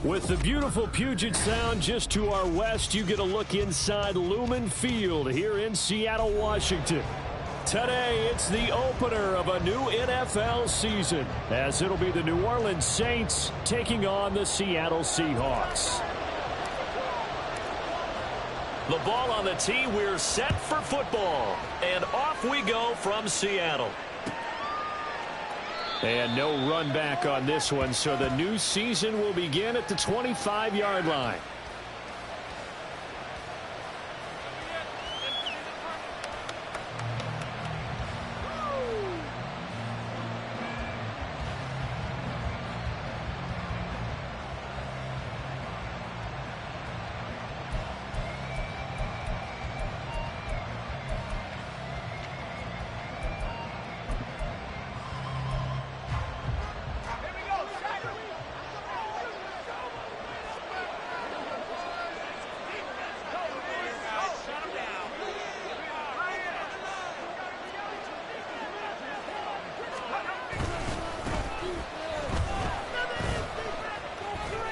With the beautiful Puget Sound just to our west, you get a look inside Lumen Field here in Seattle, Washington. Today, it's the opener of a new NFL season, as it'll be the New Orleans Saints taking on the Seattle Seahawks. The ball on the tee, we're set for football. And off we go from Seattle. And no run back on this one, so the new season will begin at the 25-yard line.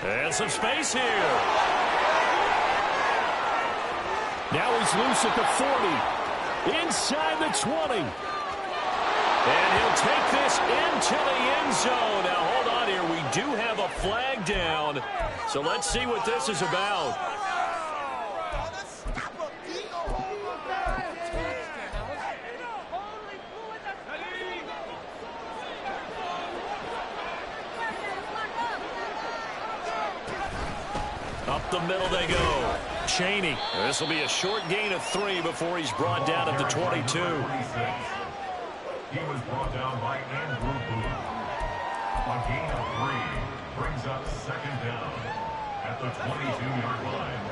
And some space here. Now he's loose at the 40. Inside the 20. And he'll take this into the end zone. Now hold on here. We do have a flag down. So let's see what this is about. Up the middle they go. Chaney. This will be a short gain of 3 before he's brought down at the 22. He was brought down by Andrew Booth. A gain of 3 brings up second down at the 22-yard line.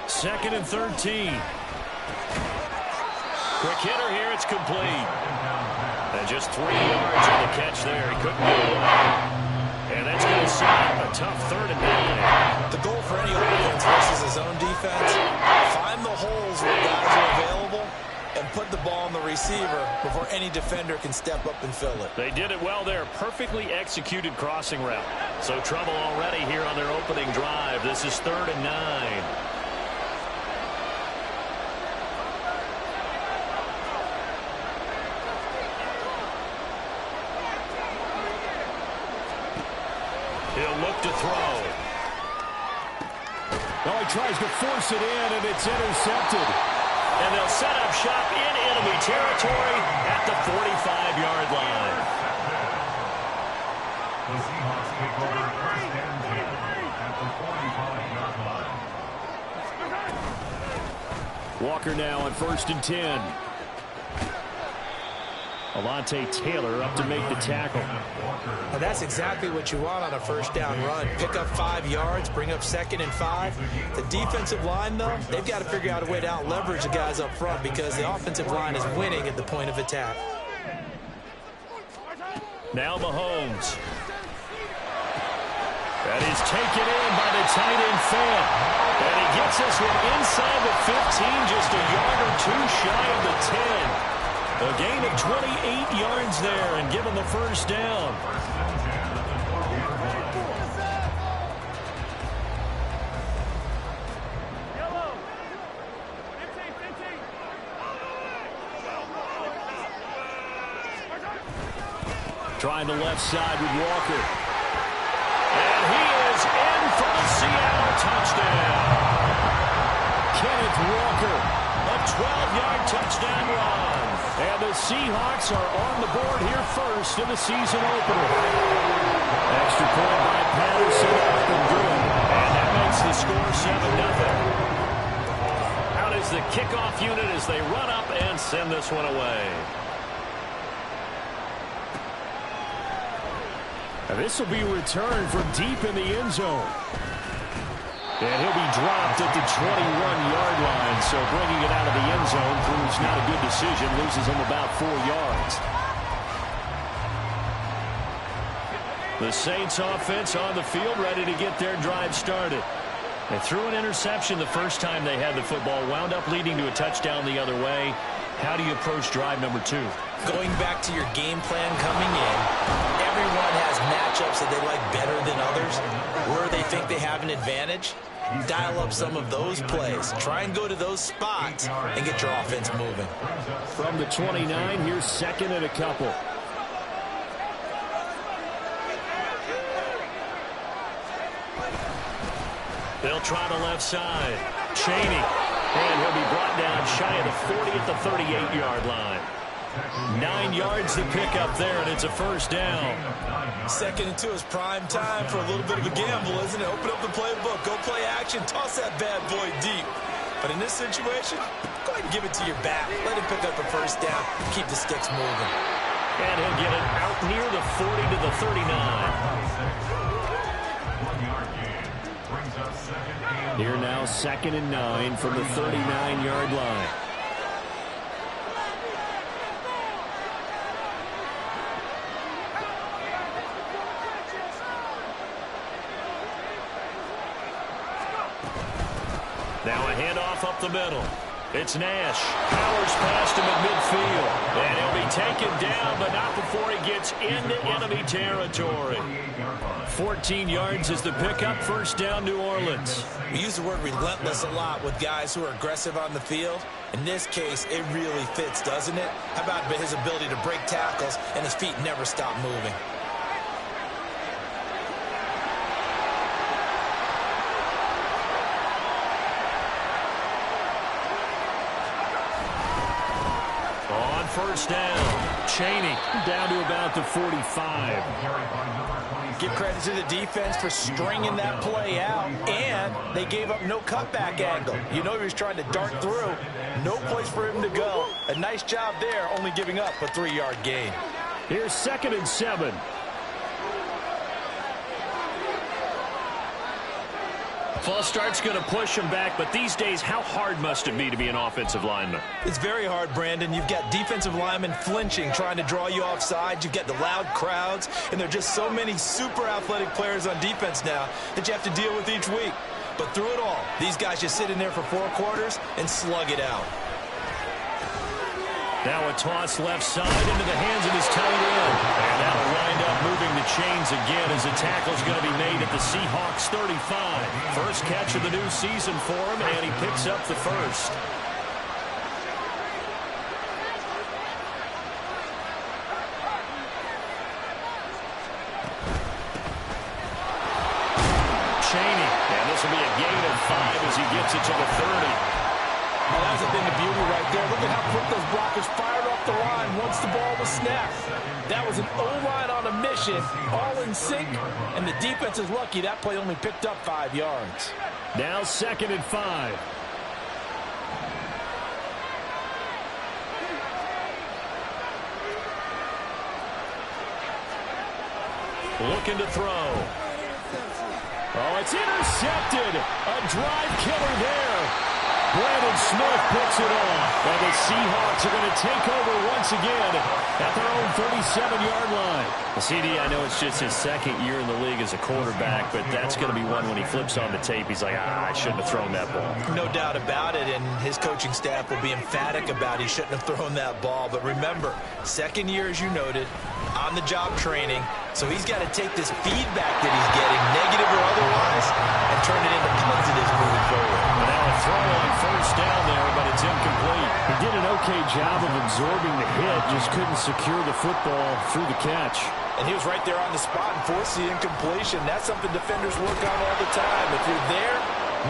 Second and 13. Quick hitter here. It's complete. And just 3 yards on the catch there. He couldn't get away. And that's going to set up a tough 3rd and 9. The goal for any offense versus his own defense, find the holes where guys are available and put the ball on the receiver before any defender can step up and fill it. They did it well there. Perfectly executed crossing route. So trouble already here on their opening drive. This is 3rd and 9. He'll look to throw. Oh, he tries to force it in, and it's intercepted. And they'll set up shop in enemy territory at the 45-yard line. The Seahawks take over 1st and 10 at the 45-yard line. Walker now on 1st and 10. Alontae Taylor up to make the tackle. Now that's exactly what you want on a 1st down run. Pick up 5 yards, bring up 2nd and 5. The defensive line, though, they've got to figure out a way to out-leverage the guys up front because the offensive line is winning at the point of attack. Now Mahomes. That is taken in by the tight end Fant. And he gets this one inside the 15, just a yard or 2 shy of the 10. A gain of 28 yards there and give him the 1st down. Trying the left side with Walker. And he is in for the Seattle touchdown. Kenneth Walker, a 12-yard touchdown run. And the Seahawks are on the board here first in the season opener. Extra point by Patterson off the good. And that makes the score 7-0. Out is the kickoff unit as they run up and send this one away. And this will be returned from deep in the end zone. And he'll be dropped at the 21-yard line. So bringing it out of the end zone proves not a good decision. Loses him about 4 yards. The Saints offense on the field ready to get their drive started. They threw an interception the first time they had the football. Wound up leading to a touchdown the other way. How do you approach drive number 2? Going back to your game plan coming in, everyone has matchups that they like better than others. Where they think they have an advantage, dial up some of those plays. Try and go to those spots and get your offense moving. From the 29, here's second and a couple. They'll try the left side. Cheney. And he'll be brought down shy of the 40 at the 38-yard line. 9 yards to pick up there, and it's a first down. 2nd and 2 is prime time for a little bit of a gamble, isn't it? Open up the playbook, go play action, toss that bad boy deep. But in this situation, go ahead and give it to your back. Let him pick up a first down, keep the sticks moving. And he'll get it out near the 40 to the 39. 1-yard gain brings up second and Here now, 2nd and 9 from the 39-yard line. Now a handoff up the middle. It's Nash. Powers past him at midfield. And he'll be taken down, but not before he gets into enemy territory. 14 yards is the pickup. First down, New Orleans. We use the word relentless a lot with guys who are aggressive on the field. In this case, it really fits, doesn't it? How about his ability to break tackles and his feet never stop moving? First down. Cheney down to about the 45. Give credit to the defense for stringing that play out, and they gave up no cutback angle. You know he was trying to dart through. No place for him to go. A nice job there, only giving up a 3-yard gain. Here's 2nd and 7. False start's going to push him back, but these days, how hard must it be to be an offensive lineman? It's very hard, Brandon. You've got defensive linemen flinching, trying to draw you offside. You've got the loud crowds, and there are just so many super athletic players on defense now that you have to deal with each week. But through it all, these guys just sit in there for 4 quarters and slug it out. Now a toss left side into the hands of his tight end. And that'll wind up moving the chains again as the tackle's going to be made at the Seahawks 35. First catch of the new season for him, and he picks up the first. Cheney, and this will be a gain of 5 as he gets it to the 30. Well, that's a thing of beauty right there. Look at how quick those blockers fired off the line once the ball was snapped. That was an O-line on a mission, all in sync, and the defense is lucky that play only picked up 5 yards. Now 2nd and 5. Looking to throw. Oh, it's intercepted. A drive killer there. Brandon Smith picks it off. And the Seahawks are going to take over once again at their own 37-yard line. Well, CD, I know it's just his 2nd year in the league as a quarterback, but that's going to be one when he flips on the tape. He's like, I shouldn't have thrown that ball. No doubt about it, and his coaching staff will be emphatic about he shouldn't have thrown that ball. But remember, 2nd year, as you noted, on-the-job training. So he's got to take this feedback that he's getting, negative or otherwise, and turn it into positives moving forward. And now a throw on first down there, but it's incomplete. He did an okay job of absorbing the hit, just couldn't secure the football through the catch. And he was right there on the spot and forced the incompletion. That's something defenders work on all the time. If you're there,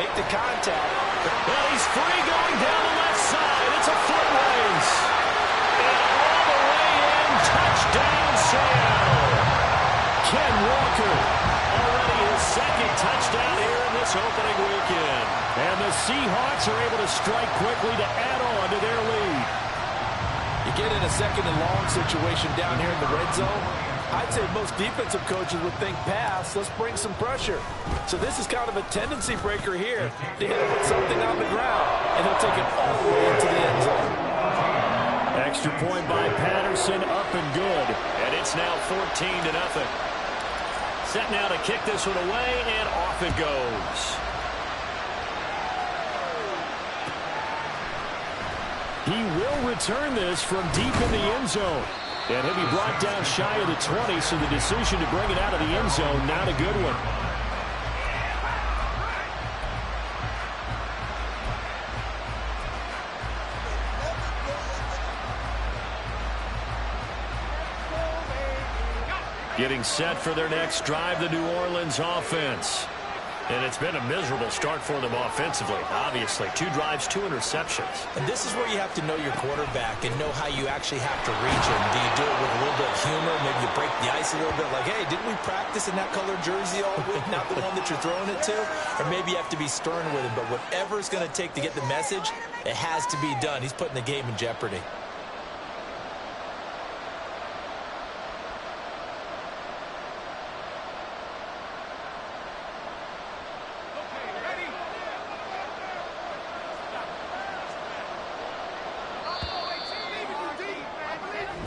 make the contact. Well, he's free going down the left side. It's a foot race. And all the way in, touchdown Seattle. Ken Walker, already his 2nd touchdown here in this opening weekend. And the Seahawks are able to strike quickly to add on to their lead. You get in a 2nd and long situation down here in the red zone. I'd say most defensive coaches would think pass, let's bring some pressure. So this is kind of a tendency breaker here to hit him with something on the ground, and he'll take it all the way into the end zone. Extra point by Patterson, up and good. And it's now 14-0. Set now to kick this one away, and off it goes. He will return this from deep in the end zone. And he'll be brought down shy of the 20, so the decision to bring it out of the end zone, not a good one. Getting set for their next drive, the New Orleans offense. And it's been a miserable start for them offensively, obviously. 2 drives, 2 interceptions. And this is where you have to know your quarterback and know how you actually have to reach him. Do you do it with a little bit of humor? Maybe you break the ice a little bit, like, hey, didn't we practice in that colored jersey all week, not the one that you're throwing it to? Or maybe you have to be stern with him. But whatever it's going to take to get the message, it has to be done. He's putting the game in jeopardy.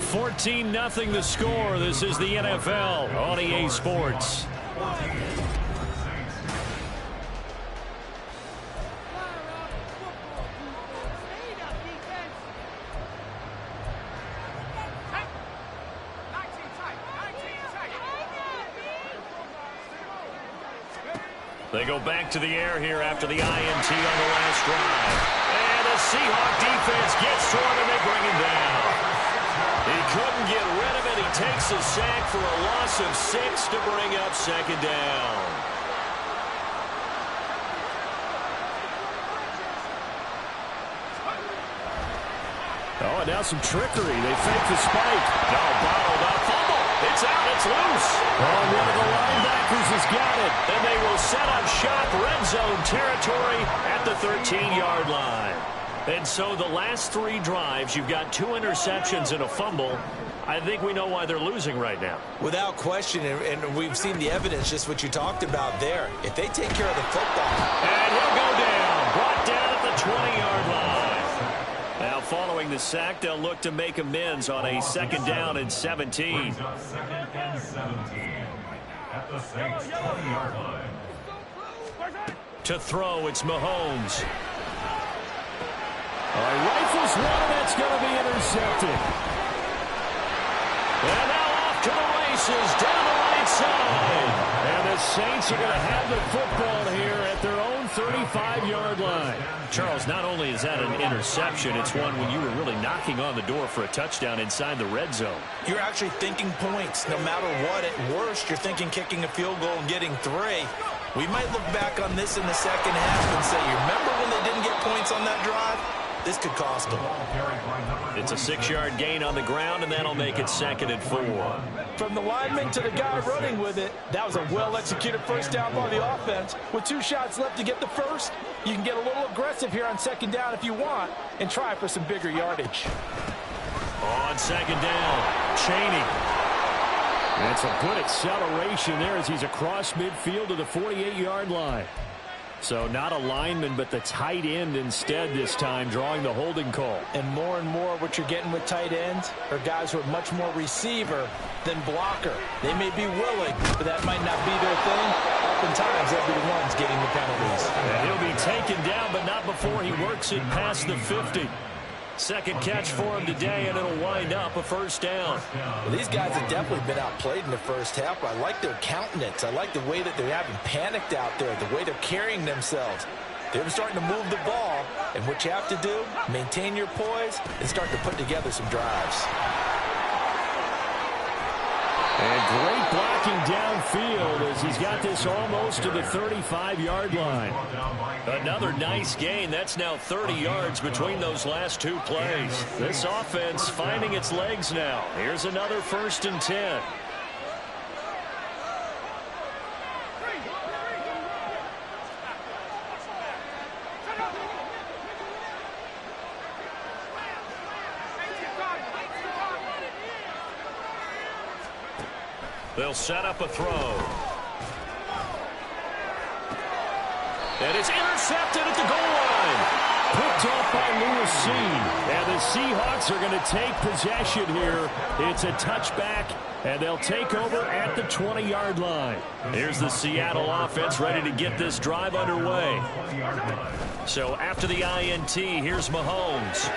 (14-0) the score. This is the NFL on EA Sports. They go back to the air here after the INT on the last drive. And the Seahawks defense gets to him and they bring him down. He couldn't get rid of it. He takes a sack for a loss of 6 to bring up second down. Oh, and now some trickery. They fake the spike. No, bottled up. Fumble. It's out. It's loose. Oh, one of the linebackers has got it. And they will set up shop red zone territory at the 13-yard line. And so the last 3 drives, you've got 2 interceptions and a fumble. I think we know why they're losing right now. Without question, and we've seen the evidence, just what you talked about there. If they take care of the football. And he'll go down. Brought down at the 20-yard line. Now following the sack, they'll look to make amends on a second down and 17. Second and 17 at the Saints 20-yard line. To throw, it's Mahomes. Rifles one, that's going to be intercepted. And now off to the races, down the right side. And the Saints are going to have the football here at their own 35-yard line. Charles, not only is that an interception, it's one when you were really knocking on the door for a touchdown inside the red zone. You're actually thinking points. No matter what, at worst, you're thinking kicking a field goal and getting 3. We might look back on this in the second half and say, you remember when they didn't get points on that drive? This could cost them. It's a 6-yard gain on the ground, and that'll make it 2nd and 4. From the lineman to the guy running with it, that was a well-executed first down by the offense. With 2 shots left to get the first, you can get a little aggressive here on second down if you want and try for some bigger yardage. On second down, Chaney. That's a good acceleration there as he's across midfield to the 48-yard line. So not a lineman, but the tight end instead this time, drawing the holding call. And more what you're getting with tight ends are guys who are much more receiver than blocker. They may be willing, but that might not be their thing. Oftentimes, they'll be the ones getting the penalties. And he'll be taken down, but not before he works it past the 50. Second catch for him today, and it'll wind up a first down. Well, these guys have definitely been outplayed in the first half. I like their countenance. I like the way that they're having panicked out there, the way they're carrying themselves. They're starting to move the ball, and what you have to do, maintain your poise and start to put together some drives. And great blocking downfield as he's got this almost to the 35-yard line. Another nice gain. That's now 30 yards between those last 2 plays. This offense finding its legs now. Here's another 1st and 10. They'll set up a throw. And it's intercepted at the goal line. Picked off by Lewis C. And the Seahawks are going to take possession here. It's a touchback, and they'll take over at the 20-yard line. Here's the Seattle offense ready to get this drive underway. So after the INT, here's Mahomes.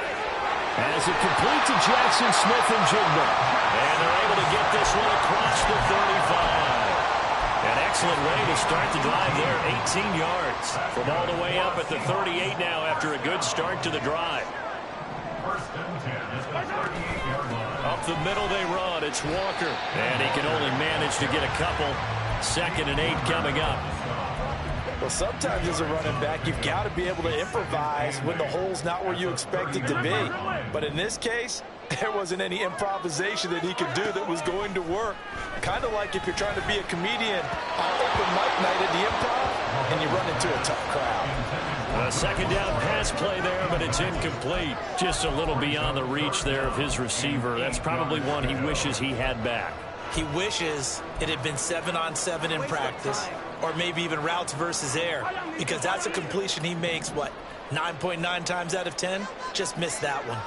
As it complete to Jackson Smith and Jigba. And they're able to get this one across the 35. An excellent way to start the drive there, 18 yards. From all the way up at the 38 now after a good start to the drive. First and 10 at the 38-yard line. Up the middle they run. It's Walker. And he can only manage to get a couple. 2nd and 8 coming up. Well, sometimes as a running back, you've got to be able to improvise when the hole's not where you expect it to be. But in this case, there wasn't any improvisation that he could do that was going to work. Kind of like if you're trying to be a comedian on open mic night at the Improv and you run into a tough crowd. A 2nd down pass play there, but it's incomplete. Just a little beyond the reach there of his receiver. That's probably one he wishes he had back. He wishes it had been 7-on-7 in practice, or maybe even routes versus air, because that's a completion he makes, what, 9.9 times out of 10? Just missed that one.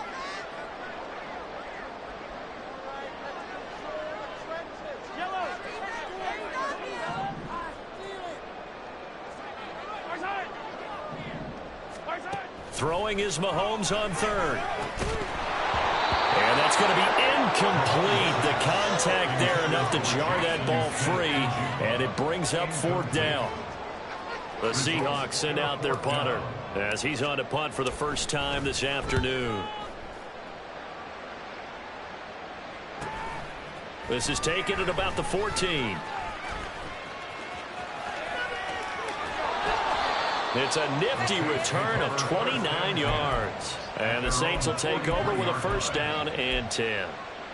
Throwing is Mahomes on 3rd. And that's going to be incomplete. The contact there enough to jar that ball free, and it brings up 4th down. The Seahawks send out their punter as he's on to punt for the first time this afternoon. This is taken at about the 14. It's a nifty return of 29 yards. And the Saints will take over with a 1st down and 10.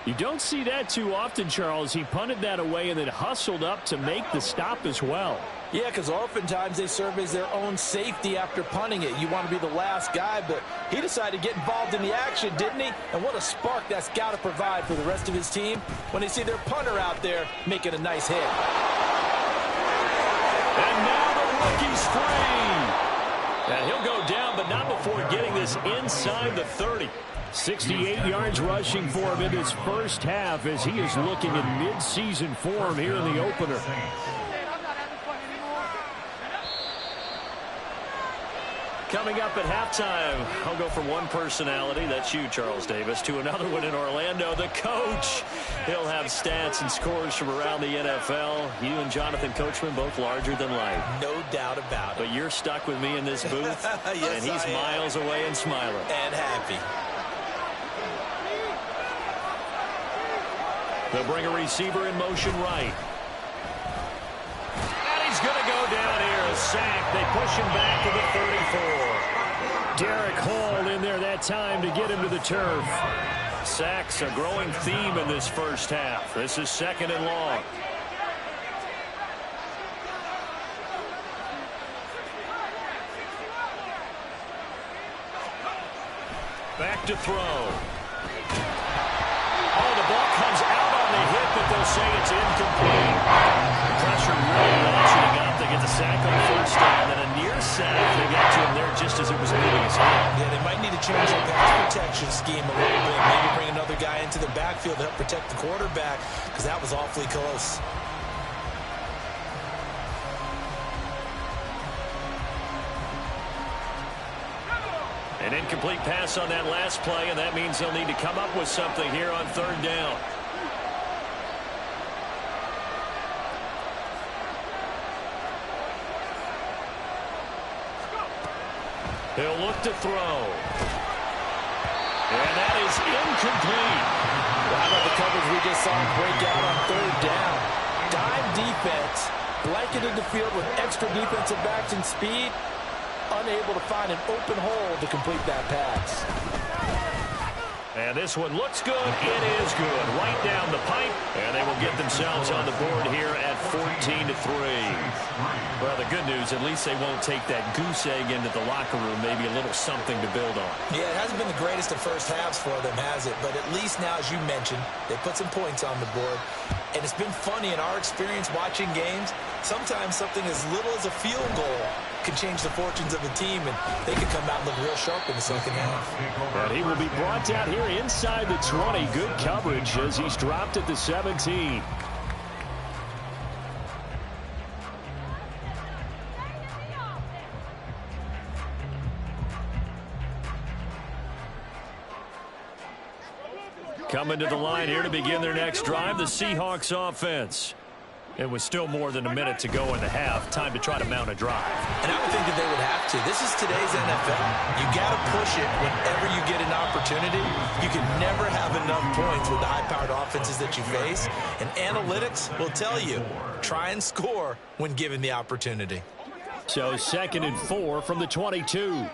You don't see that too often, Charles. He punted that away and then hustled up to make the stop as well. Yeah, because oftentimes they serve as their own safety after punting it. You want to be the last guy, but he decided to get involved in the action, didn't he? And what a spark that's got to provide for the rest of his team when they see their punter out there making a nice hit. And now the rookie's free. And he'll go down, but not before getting this inside the 30. 68 yards rushing for him in his first half as he is looking in mid-season form here in the opener. Coming up at halftime, I'll go from one personality, that's you, Charles Davis, to another one in Orlando, the coach. He'll have stats and scores from around the NFL. You and Jonathan Coachman both larger than life. No doubt about it. But you're stuck with me in this booth, yes, and he's miles away and smiling. And happy. They'll bring a receiver in motion right. And he's going to go down here, a sack. They push him back to the 34. Derek Hall in there that time to get him to the turf. Sacks, a growing theme in this first half. This is 2nd and long. Back to throw. Oh, the ball comes out on the hit, but they'll say it's incomplete. Pressure really ratcheting up. They get the sack on 1st down, then a near sack. They got to him there just as it was leaving his hand. Yeah, they might need to change their pass protection scheme a little bit. Maybe bring another guy into the backfield to help protect the quarterback, because that was awfully close. An incomplete pass on that last play, and that means they'll need to come up with something here on 3rd down. He'll look to throw. And that is incomplete. How about the coverage we just saw break out on 3rd down? Dime defense, blanketed the field with extra defensive backs and speed, unable to find an open hole to complete that pass. And this one looks good. It is good. Right down the pipe. And they will get themselves on the board here at 14-3. Well, the good news, at least they won't take that goose egg into the locker room. Maybe a little something to build on. Yeah, it hasn't been the greatest of first halves for them, has it? But at least now, as you mentioned, they put some points on the board. And it's been funny in our experience watching games. Sometimes something as little as a field goal can change the fortunes of a team, and they can come out and look real sharp in the second half. And he will be brought down here inside the 20. Good coverage as he's dropped at the 17. Coming to the line here to begin their next drive, the Seahawks offense. It was still more than a minute to go in the half. Time to try to mount a drive. And I would think that they would have to. This is today's NFL. You got to push it whenever you get an opportunity. You can never have enough points with the high-powered offenses that you face. And analytics will tell you, try and score when given the opportunity. So 2nd and 4 from the 22.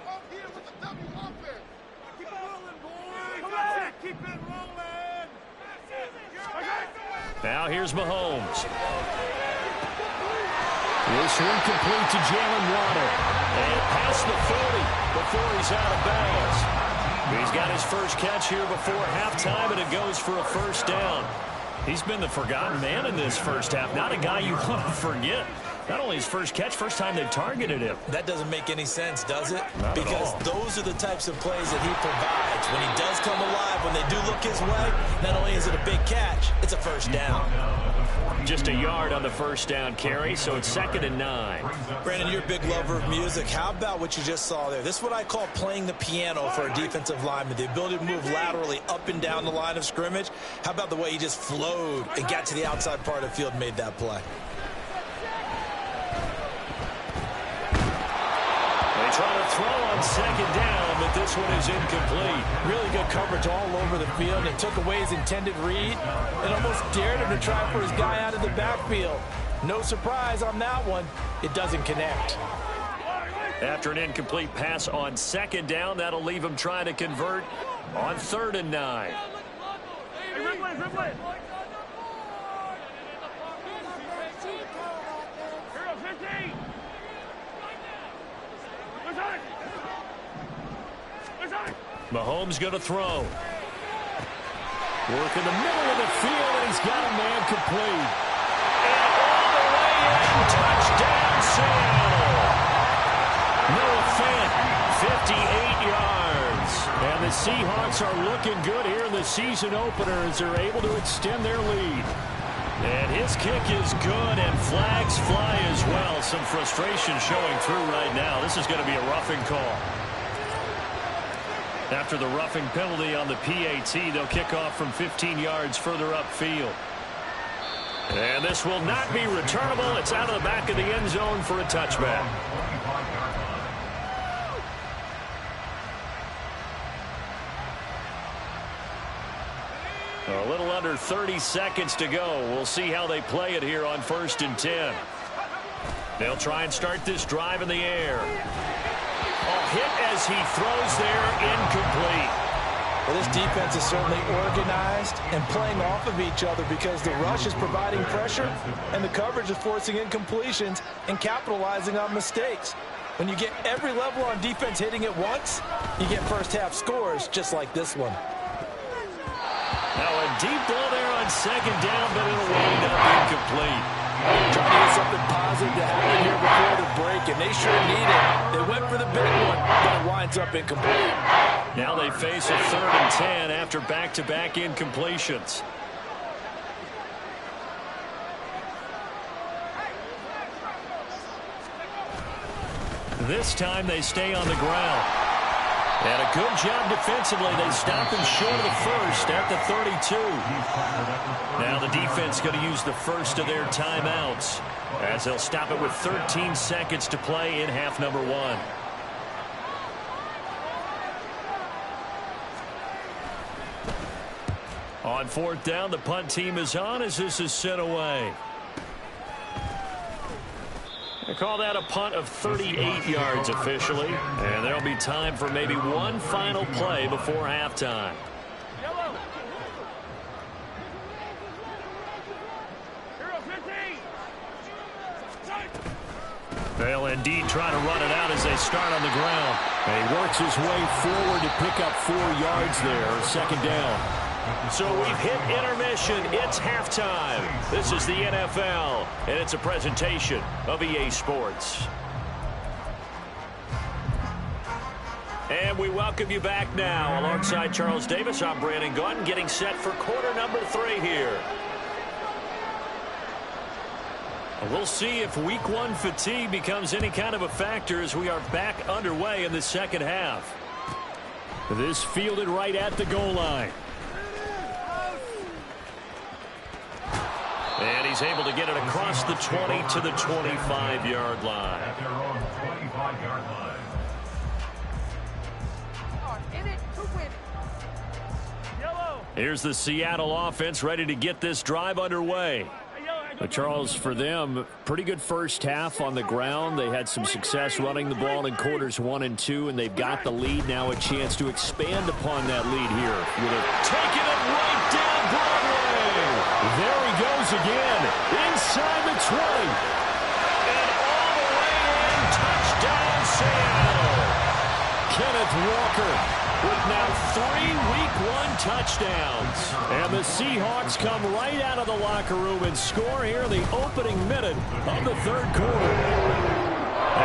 Now here's Mahomes. This one complete to Jalen Waddle. And past the 40 before he's out of bounds. He's got his first catch here before halftime, and it goes for a first down. He's been the forgotten man in this first half. Not a guy you want to forget. Not only his first catch, first time they've targeted him. That doesn't make any sense, does it? Not because at all. Those are the types of plays that he provides. When he does come alive, when they do look his way, not only is it a big catch, it's a first down. Just a yard on the first down carry, so it's 2nd and 9. Brandon, you're a big lover of music. How about what you just saw there? This is what I call playing the piano for a defensive lineman, the ability to move laterally up and down the line of scrimmage. How about the way he just flowed and got to the outside part of the field and made that play? They try to throw on 2nd down, but this one is incomplete. Really good coverage all over the field and took away his intended read and almost dared him to try for his guy out of the backfield. No surprise on that one. It doesn't connect. After an incomplete pass on 2nd down, that'll leave him trying to convert on 3rd and 9. Mahomes going to throw. Work in the middle of the field, and he's got a man complete. And all the way in, touchdown Seattle. Noah Fant, 58 yards. And the Seahawks are looking good here in the season opener as they're able to extend their lead. And his kick is good, and flags fly as well. Some frustration showing through right now. This is going to be a roughing call. After the roughing penalty on the PAT, they'll kick off from 15 yards further upfield. And this will not be returnable. It's out of the back of the end zone for a touchback. A little under 30 seconds to go. We'll see how they play it here on 1st and 10. They'll try and start this drive in the air. Hit as he throws there, incomplete. Well, this defense is certainly organized and playing off of each other because the rush is providing pressure and the coverage is forcing incompletions and capitalizing on mistakes. When you get every level on defense hitting at once, you get first half scores just like this one. Now a deep ball there on 2nd down, but it'll wind up incomplete. Trying to get something positive to happen here before the break, and they sure need it. They went for the big one, but it winds up incomplete. Now they face a 3rd and 10 after back-to-back incompletions. This time they stay on the ground. And a good job defensively. They stop him short of the first at the 32. Now the defense going to use the first of their timeouts as they'll stop it with 13 seconds to play in half number 1. On 4th down, the punt team is on as this is sent away. They call that a punt of 38 yards officially, and there'll be time for maybe one final play before halftime. They'll indeed try to run it out as they start on the ground. And he works his way forward to pick up 4 yards there, 2nd down. So we've hit intermission. It's halftime. This is the NFL, and it's a presentation of EA Sports. And we welcome you back now. Alongside Charles Davis, I'm Brandon Gunn, getting set for quarter number 3 here. We'll see if week 1 fatigue becomes any kind of a factor as we are back underway in the second half. This fielded right at the goal line. And he's able to get it across the 20 to the 25-yard line. At their own 25-yard line. Here's the Seattle offense ready to get this drive underway. But Charles, for them, pretty good first half on the ground. They had some success running the ball in quarters 1 and 2, and they've got the lead. Now a chance to expand upon that lead here. Taking it right down Broadway. There he goes again, inside the 20. And all the way in, touchdown Seattle. Kenneth Walker with now 3 Week 1 touchdowns. And the Seahawks come right out of the locker room and score here in the opening minute of the third quarter.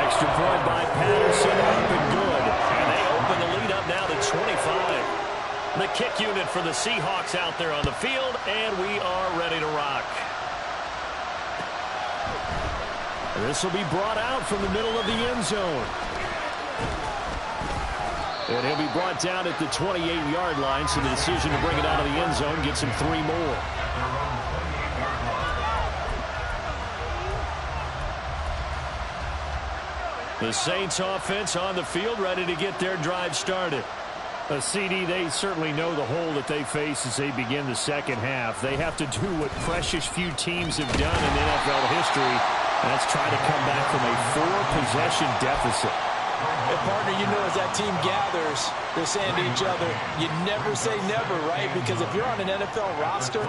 Extra point by Patterson, up and good. And they open the lead up now to 25. The kick unit for the Seahawks out there on the field, and we are ready to rock. This will be brought out from the middle of the end zone. And he'll be brought down at the 28-yard line, so the decision to bring it out of the end zone gets him 3 more. The Saints offense on the field ready to get their drive started. CD, they certainly know the hole that they face as they begin the second half. They have to do what precious few teams have done in NFL history, and that's try to come back from a 4-possession deficit. Hey, partner, you know as that team gathers, they're saying to each other, you never say never, right? Because if you're on an NFL roster,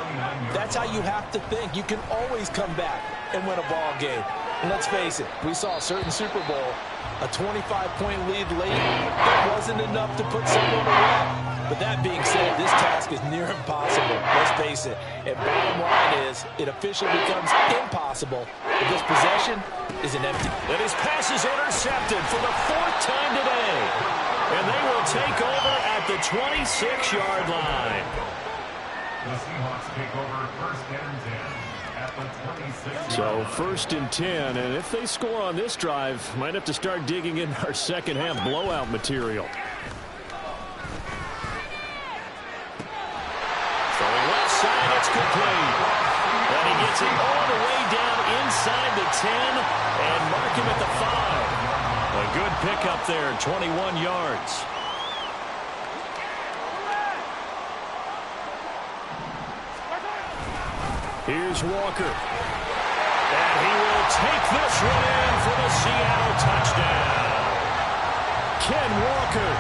that's how you have to think. You can always come back and win a ball game. And let's face it, we saw a certain Super Bowl, a 25-point lead late. It wasn't enough to put someone away. But that being said, this task is near impossible. Let's face it. And bottom line is, it officially becomes impossible if this possession isn't empty. And his pass is intercepted for the 4th time today. And they will take over at the 26-yard line. The Seahawks take over 1st and 10 at the 26. So 1st and 10, and if they score on this drive, might have to start digging in our second half blowout material. It's complete. And he gets it all the way down inside the 10 and mark him at the 5. A good pickup there, 21 yards. Here's Walker. And he will take this one in for the Seattle touchdown. Ken Walker.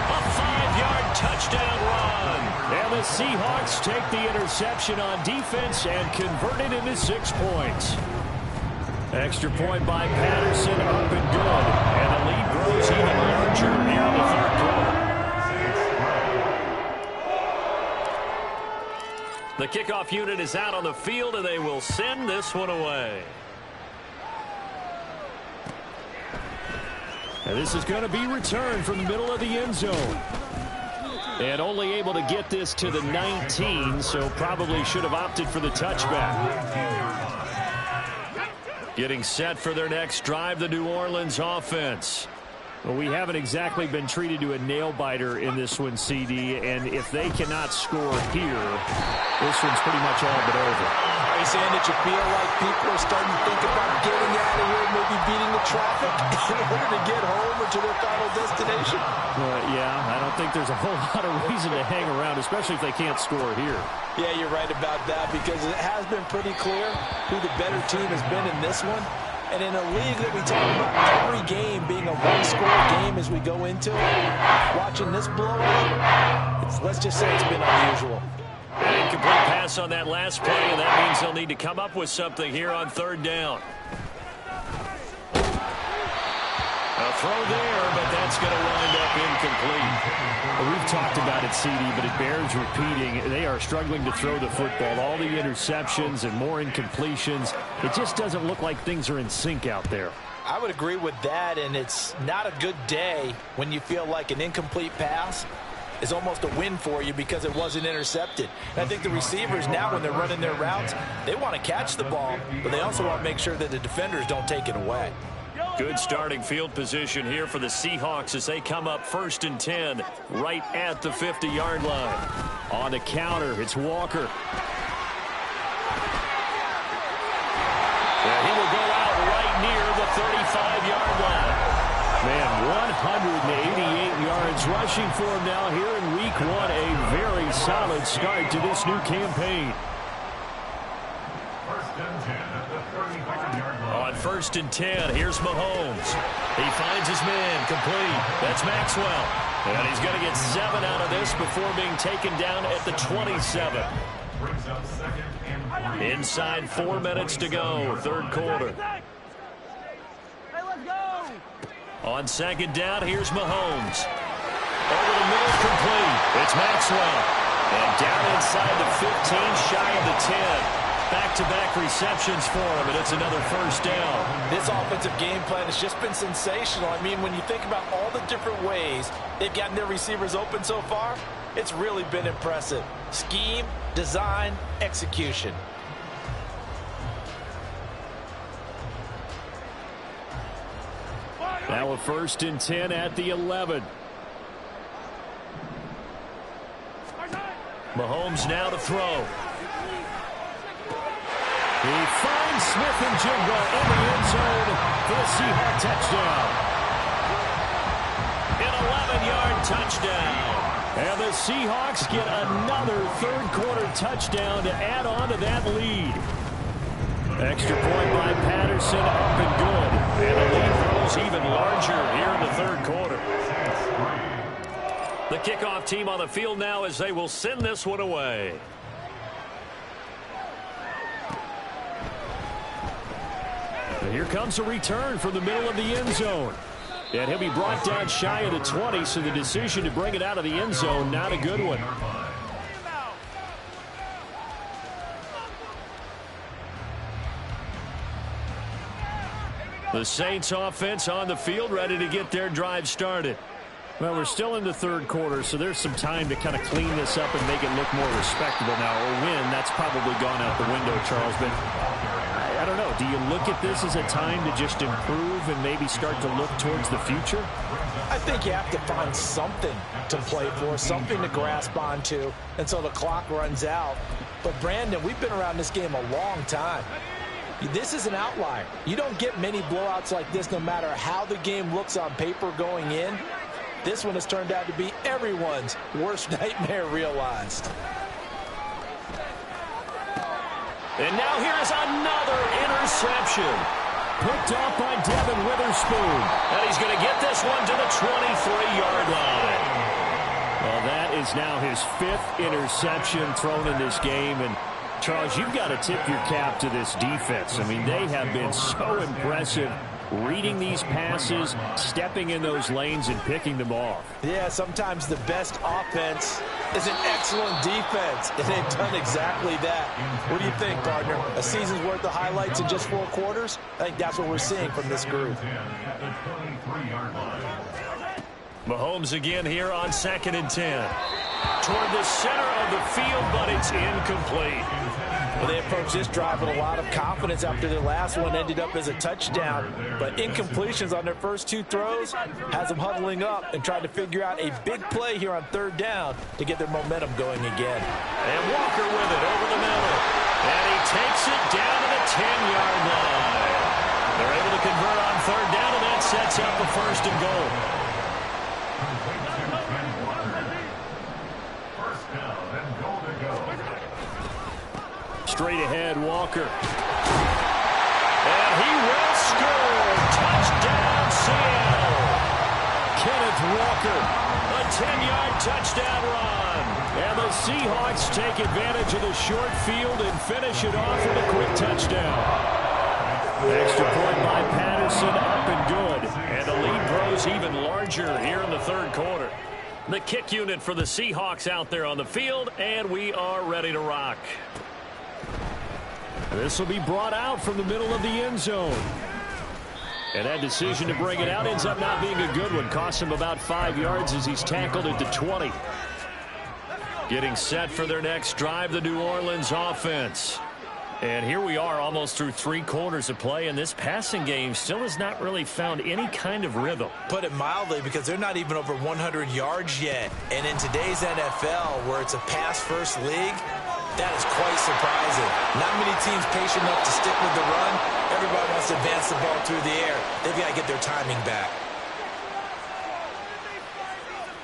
A 5-yard touchdown run. And the Seahawks take the interception on defense and convert it into 6 points. Extra point by Patterson, up and good. And the lead grows even larger here in the third quarter. The kickoff unit is out on the field, and they will send this one away. And this is going to be returned from the middle of the end zone. And only able to get this to the 19, so probably should have opted for the touchback. Getting set for their next drive, the New Orleans offense. Well, we haven't exactly been treated to a nail-biter in this one, CD, and if they cannot score here, this one's pretty much all but over. Are you saying that you feel like people are starting to think about getting out of here, maybe beating the traffic in order to get home or to their final destination? Yeah, I don't think there's a whole lot of reason to hang around, especially if they can't score here. Yeah, you're right about that, because it has been pretty clear who the better team has been in this one. And in a league that we talk about every game being a one-score game as we go into it, watching this blowout, let's just say it's been unusual. An incomplete pass on that last play, and that means they'll need to come up with something here on 3rd down. A throw there, but that's going to wind up incomplete. Well, we've talked about it, CD, but it bears repeating. They are struggling to throw the football. All the interceptions and more incompletions. It just doesn't look like things are in sync out there. I would agree with that, and it's not a good day when you feel like an incomplete pass is almost a win for you because it wasn't intercepted. And I think the receivers now, when they're running their routes, they want to catch the ball, but they also want to make sure that the defenders don't take it away. Good starting field position here for the Seahawks as they come up 1st and 10 right at the 50-yard line. On the counter, it's Walker. 5-yard line. Man, 188 yards rushing for him now here in week 1. A very solid start to this new campaign. On 1st and 10, here's Mahomes. He finds his man, complete. That's Maxwell. And he's going to get 7 out of this before being taken down at the 27. Inside 4 minutes to go, 3rd quarter. On 2nd down, here's Mahomes. Over the middle, complete. It's Maxwell. And down inside the 15, shy of the 10. Back-to-back receptions for him, and it's another 1st down. This offensive game plan has just been sensational. I mean, when you think about all the different ways they've gotten their receivers open so far, it's really been impressive. Scheme, design, execution. Now a 1st and 10 at the 11. Mahomes now to throw. He finds Smith and Jigba in the end zone for a Seahawks touchdown. An 11-yard touchdown. And the Seahawks get another 3rd quarter touchdown to add on to that lead. Extra point by Patterson, up and good. And the lead grows even larger here in the 3rd quarter. The kickoff team on the field now as they will send this one away. And here comes a return from the middle of the end zone. And he'll be brought down shy of the 20, so the decision to bring it out of the end zone, not a good one. The Saints offense on the field, ready to get their drive started. Well, we're still in the 3rd quarter, so there's some time to kind of clean this up and make it look more respectable now. Or win, that's probably gone out the window, Charles. But I don't know. Do you look at this as a time to just improve and maybe start to look towards the future? I think you have to find something to play for, something to grasp onto until the clock runs out. But, Brandon, we've been around this game a long time. This is an outlier. You don't get many blowouts like this no matter how the game looks on paper going in. This one has turned out to be everyone's worst nightmare realized. And now here's another interception. Picked off by Devin Witherspoon. And he's going to get this one to the 23-yard line. Well, that is now his 5th interception thrown in this game. And, Charles, you've got to tip your cap to this defense. I mean, they have been so impressive reading these passes, stepping in those lanes, and picking them off. Yeah, sometimes the best offense is an excellent defense, and they've done exactly that. What do you think, partner? A season's worth of highlights in just 4 quarters? I think that's what we're seeing from this group. Mahomes again here on 2nd and 10. Toward the center of the field, but it's incomplete. Well, they approached this drive with a lot of confidence after their last one ended up as a touchdown. But incompletions on their first 2 throws has them huddling up and trying to figure out a big play here on 3rd down to get their momentum going again. And Walker with it over the middle. And he takes it down to the 10-yard line. They're able to convert on 3rd down, and that sets up a 1st and goal. Straight ahead, Walker. And he will score. Touchdown, Seattle. Kenneth Walker, a 10-yard touchdown run. And the Seahawks take advantage of the short field and finish it off with a quick touchdown. Extra point by Patterson, up and good. And the lead grows even larger here in the 3rd quarter. The kick unit for the Seahawks out there on the field, and we are ready to rock. This will be brought out from the middle of the end zone. And that decision to bring it out ends up not being a good one. Costs him about 5 yards as he's tackled at the 20. Getting set for their next drive, the New Orleans offense. And here we are almost through 3 quarters of play, and this passing game still has not really found any kind of rhythm. Put it mildly, because they're not even over 100 yards yet. And in today's NFL, where it's a pass-first league, That is quite surprising. Not many teams patient enough to stick with the run. Everybody wants to advance the ball through the air. They've got to get their timing back.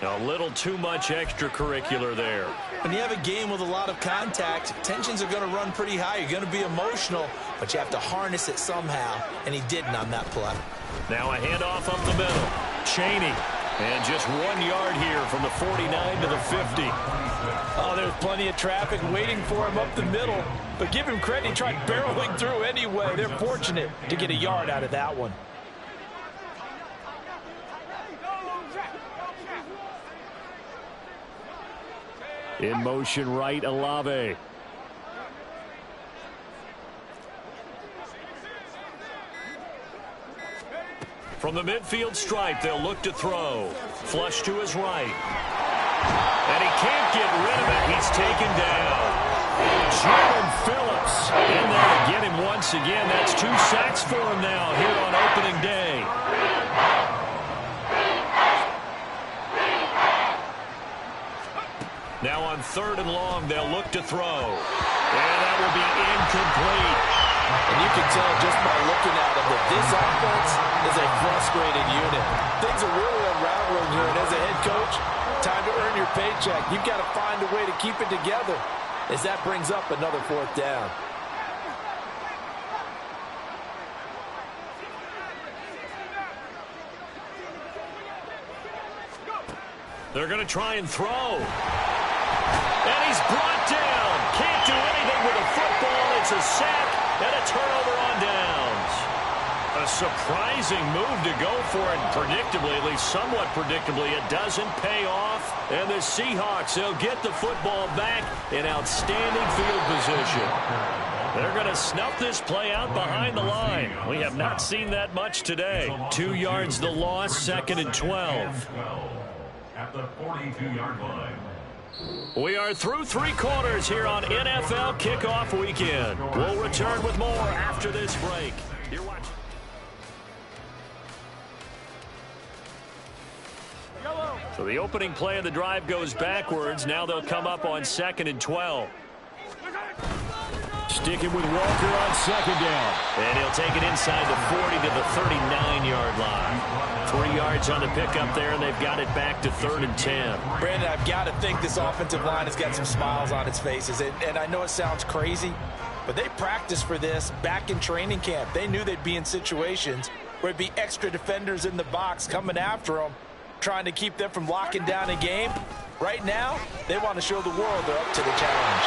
A little too much extracurricular there. When you have a game with a lot of contact, tensions are going to run pretty high. You're going to be emotional, but you have to harness it somehow, and he didn't on that play. Now a handoff up the middle. Cheney. And just 1 yard here from the 49 to the 50. Oh, there's plenty of traffic waiting for him up the middle. But give him credit, he tried barreling through anyway. They're fortunate to get a yard out of that one. In motion right, Olave. From the midfield stripe, they'll look to throw. Flush to his right. And he can't get rid of it. He's taken down. Jalen Phillips in there to get him once again. That's 2 sacks for him now here on opening day. Now on 3rd and long, they'll look to throw. And that will be incomplete. And you can tell just by looking at him that this offense is a frustrated unit. Things are really unraveling here, and as a head coach, time to earn your paycheck. You've got to find a way to keep it together as that brings up another 4th down. They're going to try and throw. And he's brought down. Can't do anything with a football. It's a sack and a turnover on downs. A surprising move to go for it. Predictably, at least somewhat predictably, it doesn't pay off. And the Seahawks, they'll get the football back in outstanding field position. They're going to snuff this play out behind the line. We have not seen that much today. 2 yards the loss, 2nd and 12. At the 42-yard line. We are through 3 quarters here on NFL Kickoff Weekend. We'll return with more after this break. You're watching. So the opening play of the drive goes backwards. Now they'll come up on 2nd and 12. Sticking with Walker on 2nd down. And he'll take it inside the 40 to the 39-yard line. 3 yards on the pickup there, and they've got it back to 3rd and 10. Brandon, I've got to think this offensive line has got some smiles on its faces. And I know it sounds crazy, but they practiced for this back in training camp. They knew they'd be in situations where it'd be extra defenders in the box coming after them, trying to keep them from locking down a game. Right now, they want to show the world they're up to the challenge.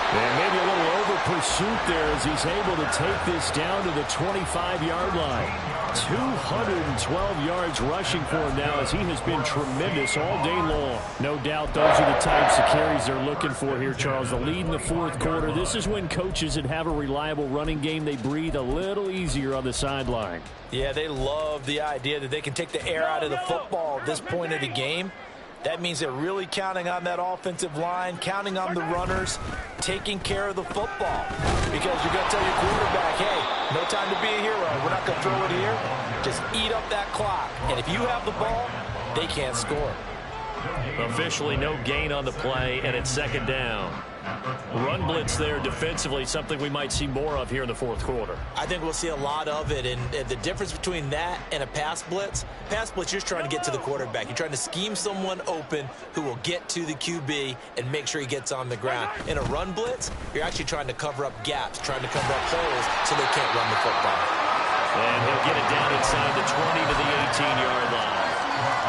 And maybe a little over pursuit there as he's able to take this down to the 25-yard line. 212 yards rushing for him now as he has been tremendous all day long. No doubt those are the types of carries they're looking for here, Charles. The lead in the 4th quarter. This is when coaches that have a reliable running game, they breathe a little easier on the sideline. Yeah, they love the idea that they can take the air out of the football at this point of the game. That means they're really counting on that offensive line, counting on the runners, taking care of the football. Because you're going to tell your quarterback, hey, no time to be a hero. We're not going to throw it here. Just eat up that clock. And if you have the ball, they can't score. Officially no gain on the play, and it's 2nd down. Run blitz there defensively, something we might see more of here in the 4th quarter. I think we'll see a lot of it, and the difference between that and a pass blitz, you're trying to get to the quarterback. You're trying to scheme someone open who will get to the QB and make sure he gets on the ground. In a run blitz, you're actually trying to cover up gaps, trying to cover up holes so they can't run the football. And he'll get it down inside the 20 to the 18-yard line.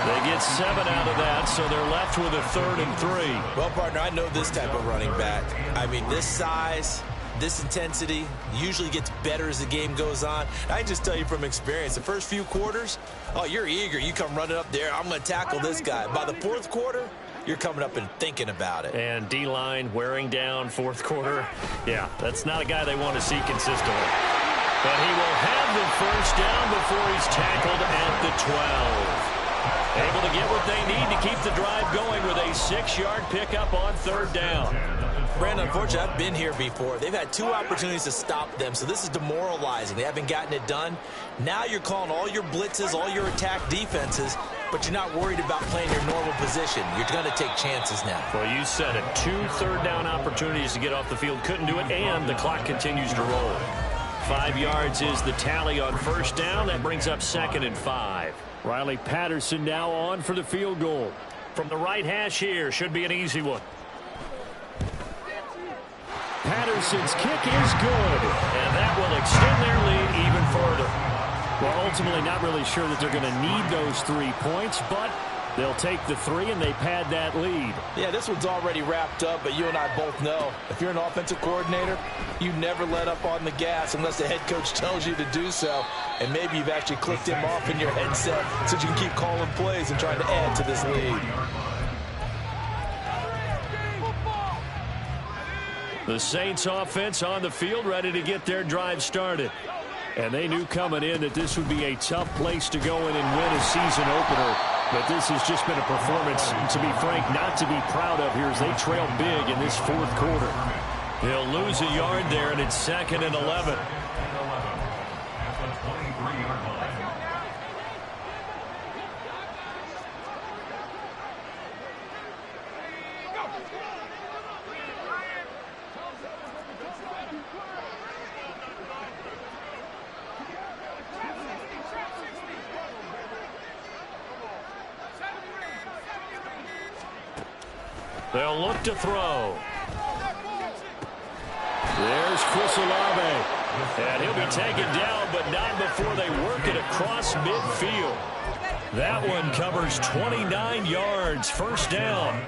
They get 7 out of that, so they're left with a 3rd and 3. Well, partner, I know this type of running back. I mean, this size, this intensity usually gets better as the game goes on. I can just tell you from experience, the first few quarters, oh, you're eager. You come running up there, I'm going to tackle this guy. By the 4th quarter, you're coming up and thinking about it. And D-line wearing down 4th quarter. Yeah, that's not a guy they want to see consistently. But he will have the 1st down before he's tackled at the 12. Able to get what they need to keep the drive going with a 6-yard pickup on 3rd down. Brandon, unfortunately, I've been here before. They've had 2 opportunities to stop them, so this is demoralizing. They haven't gotten it done. Now you're calling all your blitzes, all your attack defenses, but you're not worried about playing your normal position. You're going to take chances now. Well, you said it. 2 third-down opportunities to get off the field. Couldn't do it, and the clock continues to roll. 5 yards is the tally on first down. That brings up 2nd and 5. Riley Patterson now on for the field goal. From the right hash here, should be an easy one. Patterson's kick is good. And that will extend their lead even further. Well, ultimately not really sure that they're going to need those 3 points, but they'll take the 3 and they pad that lead. Yeah, this one's already wrapped up, but you and I both know if you're an offensive coordinator, you never let up on the gas unless the head coach tells you to do so. And maybe you've actually clicked him off in your headset so you can keep calling plays and trying to add to this lead. The Saints offense on the field, ready to get their drive started. And they knew coming in that this would be a tough place to go in and win a season opener. But this has just been a performance, to be frank, not to be proud of here as they trail big in this 4th quarter. They'll lose a yard there, and it's 2nd and 11. They'll look to throw. There's Chris Olave. And he'll be taken down, but not before they work it across midfield. That one covers 29 yards, first down.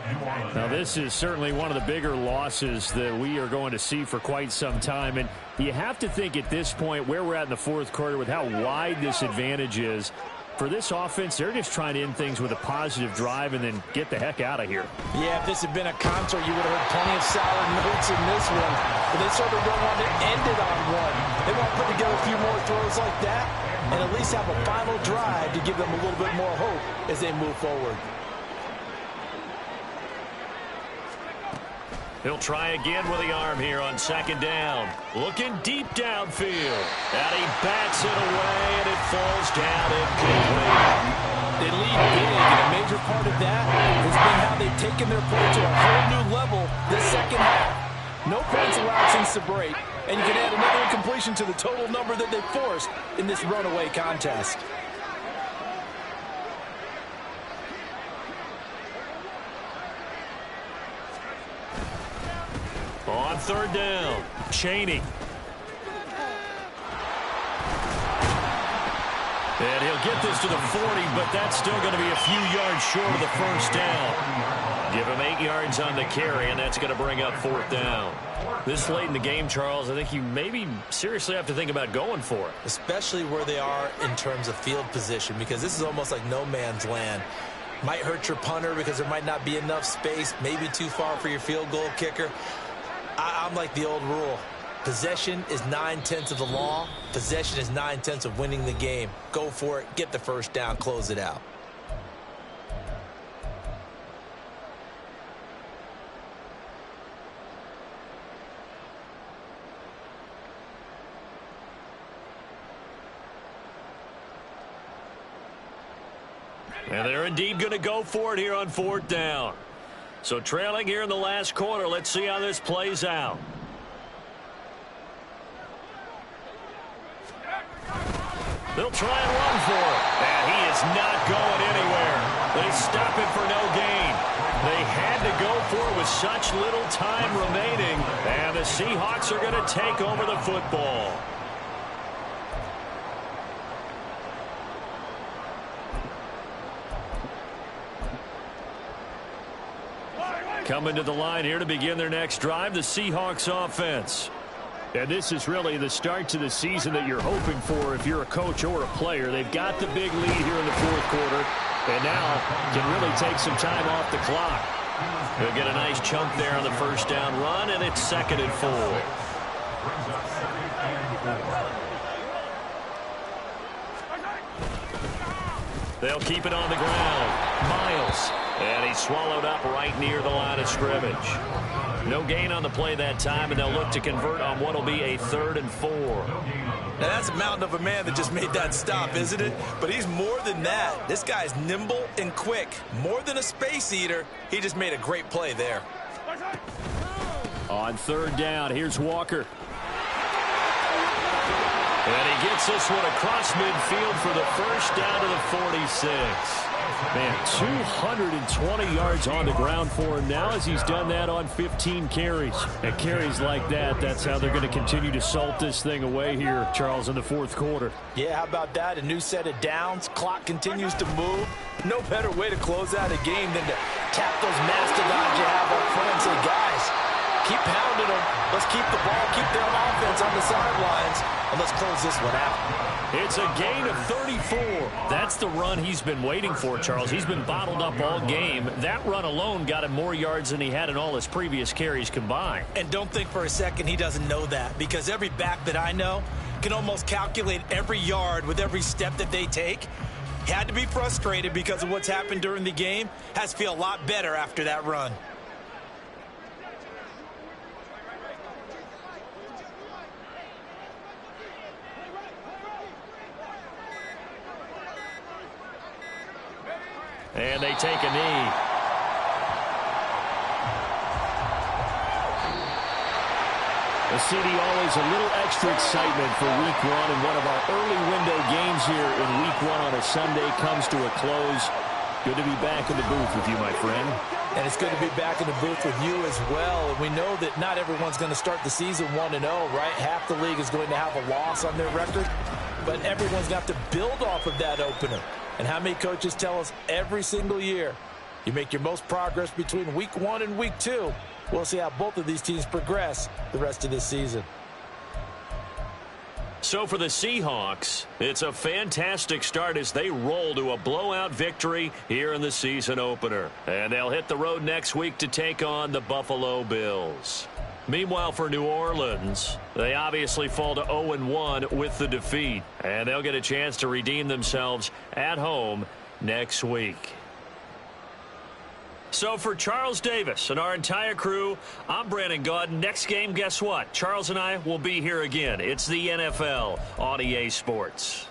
Now, this is certainly one of the bigger losses that we are going to see for quite some time. And you have to think at this point where we're at in the 4th quarter with how wide this advantage is. For this offense, they're just trying to end things with a positive drive and then get the heck out of here. Yeah, if this had been a concert, you would have heard plenty of sour notes in this one. But they certainly don't want to end it on one. They want to put together a few more throws like that and at least have a final drive to give them a little bit more hope as they move forward. He'll try again with the arm here on 2nd down. Looking deep downfield. And he bats it away, and it falls down incomplete. They lead big, and a major part of that has been how they've taken their play to a whole new level this 2nd half. No points allowed since the break, and you can add another incompletion to the total number that they forced in this runaway contest. On 3rd down, Chaney. And he'll get this to the 40, but that's still going to be a few yards short of the first down. Give him 8 yards on the carry, and that's going to bring up 4th down. This late in the game, Charles, I think you maybe seriously have to think about going for it. Especially where they are in terms of field position, because this is almost like no man's land. Might hurt your punter because there might not be enough space, maybe too far for your field goal kicker. I'm like the old rule. Possession is 9/10 of the law. Possession is 9/10 of winning the game. Go for it. Get the first down. Close it out. And they're indeed going to go for it here on 4th down. So trailing here in the last quarter. Let's see how this plays out. They'll try and run for it. And he is not going anywhere. They stop him for no gain. They had to go for it with such little time remaining. And the Seahawks are going to take over the football. Coming to the line here to begin their next drive, the Seahawks offense. And this is really the start to the season that you're hoping for if you're a coach or a player. They've got the big lead here in the 4th quarter, and now can really take some time off the clock. They'll get a nice chunk there on the first down run, and it's 2nd and 4. They'll keep it on the ground. Miles. And he's swallowed up right near the line of scrimmage. No gain on the play that time, and they'll look to convert on what will be a 3rd and 4. Now, that's a mountain of a man that just made that stop, isn't it? But he's more than that. This guy's nimble and quick. More than a space eater, he just made a great play there. On 3rd down, here's Walker. And he gets this one across midfield for the first down to the 46. Man, 220 yards on the ground for him now as he's done that on 15 carries. And carries like that, that's how they're going to continue to salt this thing away here, Charles, in the 4th quarter. Yeah, how about that? A new set of downs. Clock continues to move. No better way to close out a game than to tap those mastodons you have up front and say, guys, keep pounding them. Let's keep the ball, keep their offense on the sidelines, and let's close this one out. It's a gain of 34. That's the run he's been waiting for, Charles. He's been bottled up all game. That run alone got him more yards than he had in all his previous carries combined. And don't think for a second he doesn't know that, because every back that I know can almost calculate every yard with every step that they take. He had to be frustrated because of what's happened during the game. Has to feel a lot better after that run. And they take a knee. The CD always a little extra excitement for week 1, and one of our early window games here in week 1 on a Sunday comes to a close. Good to be back in the booth with you, my friend. And it's good to be back in the booth with you as well. And we know that not everyone's going to start the season 1-0, right? Half the league is going to have a loss on their record, but everyone's got to build off of that opener. And how many coaches tell us every single year, you make your most progress between week 1 and week 2. We'll see how both of these teams progress the rest of this season. So for the Seahawks, it's a fantastic start as they roll to a blowout victory here in the season opener. And they'll hit the road next week to take on the Buffalo Bills. Meanwhile, for New Orleans, they obviously fall to 0-1 with the defeat. And they'll get a chance to redeem themselves at home next week. So for Charles Davis and our entire crew, I'm Brandon Gaudin. Next game, guess what? Charles and I will be here again. It's the NFL on EA Sports.